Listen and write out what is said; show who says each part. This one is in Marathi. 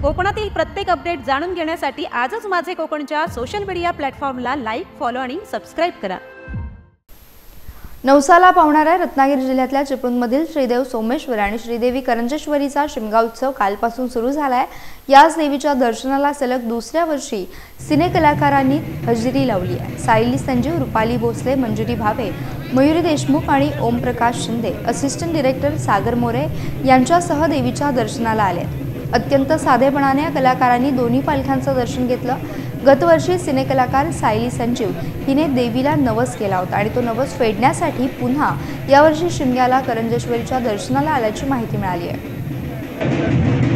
Speaker 1: कोकणातील प्रत्येक अपडेट जाणून घेण्यासाठी आजच माझे कोकणच्या सोशल मीडिया प्लॅटफॉर्मला लाईक, फॉलो आणि सबस्क्राईब करा।
Speaker 2: नवसाला पावणाऱ्या रत्नागिरी जिल्ह्यातल्या चिपळूणमधील श्रीदेव सोमेश्वर आणि श्रीदेवी करंजेश्वरीचा शिमगा उत्सव कालपासून सुरू झाला आहे। याच देवीच्या दर्शनाला सलग दुसऱ्या वर्षी सिनेकलाकारांनी हजेरी लावली आहे। सायली संजीव, रुपाली भोसले, मंजिरी भावे, मयुरी देशमुख आणि ओमप्रकाश शिंदे असिस्टंट डायरेक्टर सागर मोरे यांच्यासह देवीच्या दर्शनाला आले। अत्यंत साधेपणाने या कलाकारांनी दोन्ही पालख्यांचं दर्शन घेतलं। गतवर्षी सिनेकलाकार सायली संजीव हिने देवीला नवस केला होता आणि तो नवस फेडण्यासाठी पुन्हा यावर्षी शिमग्याला करंजेश्वरीच्या दर्शनाला आल्याची माहिती मिळाली आहे।